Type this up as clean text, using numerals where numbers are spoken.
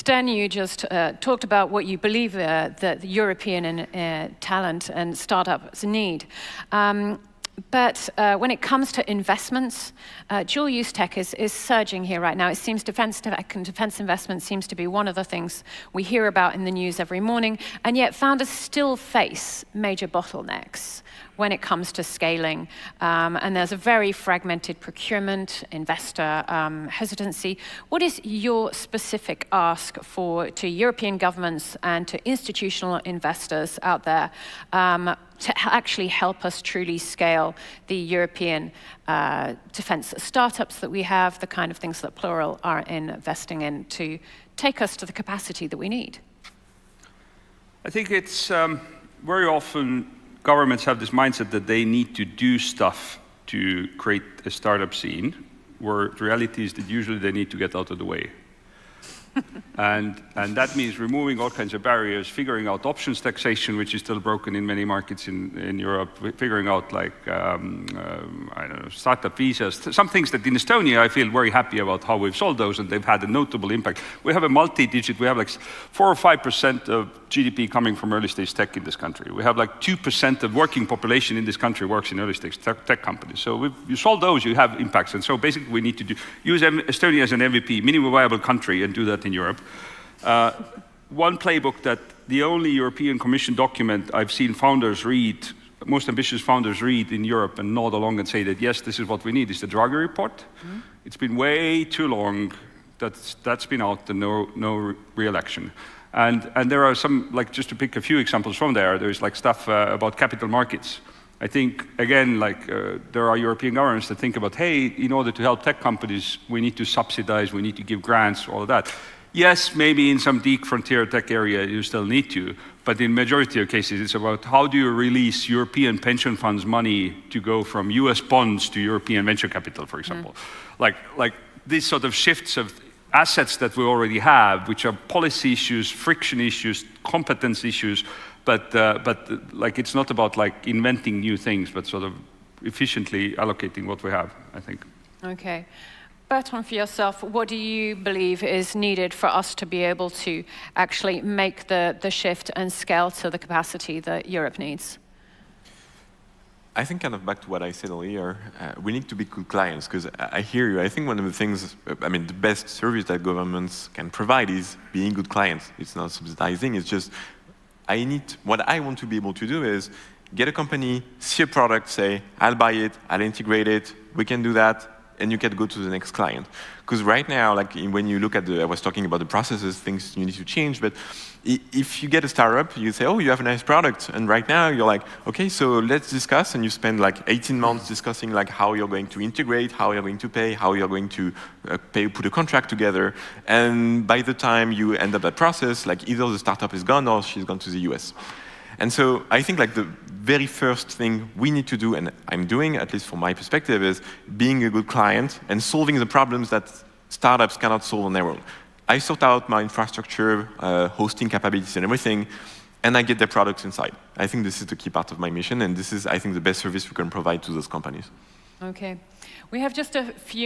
Sten, you just talked about what you believe that the European talent and startups need. But when it comes to investments, dual-use tech is surging here right now. It seems defense tech and defense investment seems to be one of the things we hear about in the news every morning, and yet founders still face major bottlenecks when it comes to scaling. And there's a very fragmented procurement, investor hesitancy. What is your specific ask to European governments and to institutional investors out there to actually help us truly scale the European defense startups that we have, the kind of things that Plural are investing in to take us to the capacity that we need? I think it's very often governments have this mindset that they need to do stuff to create a startup scene, where the reality is that usually they need to get out of the way. and that means removing all kinds of barriers, figuring out options taxation, which is still broken in many markets in Europe, figuring out like, I don't know, startup visas, some things that in Estonia I feel very happy about how we've solved those, and they've had a notable impact. We have a multi-digit, we have like 4 or 5% of GDP coming from early stage tech in this country. We have like 2% of working population in this country works in early stage tech companies. So you solve those, you have impacts. And so basically we need to use Estonia as an MVP, minimum viable country, and do that in Europe. One playbook that the only European Commission document I've seen founders read, most ambitious founders read in Europe and nod along and say that, yes, this is what we need, is the Draghi report. Mm-hmm. It's been way too long that's been out and no real action. And there are some, like just to pick a few examples from there's like stuff about capital markets. I think, again, like there are European governments that think about, hey, in order to help tech companies, we need to subsidize, we need to give grants, all of that. Yes, maybe in some deep frontier tech area you still need to, but in majority of cases it's about how do you release European pension funds money to go from US bonds to European venture capital, for example. Mm. Like these sort of shifts of assets that we already have, which are policy issues, friction issues, competence issues, but like it's not about like inventing new things, but sort of efficiently allocating what we have, I think. Okay. Bertrand, for yourself, what do you believe is needed for us to be able to actually make the shift and scale to the capacity that Europe needs? I think kind of back to what I said earlier, we need to be good clients, because I hear you. I think one of the things, I mean, the best service that governments can provide is being good clients. It's not subsidizing, it's just, what I want to be able to do is get a company, see a product, say, I'll buy it, I'll integrate it, we can do that, and you can go to the next client. Because right now, like when you look at I was talking about the processes, things you need to change, but if you get a startup, you say, oh, you have a nice product, and right now you're like, okay, so let's discuss, and you spend like 18 months discussing like how you're going to integrate, how you're going to pay, how you're going to put a contract together, and by the time you end up that process, like either the startup is gone or she's gone to the US. And so I think like the very first thing we need to do, and I'm doing, at least from my perspective, is being a good client and solving the problems that startups cannot solve on their own. I sort out my infrastructure, hosting capabilities and everything, and I get their products inside. I think this is the key part of my mission, and this is, I think, the best service we can provide to those companies. Okay. We have just a few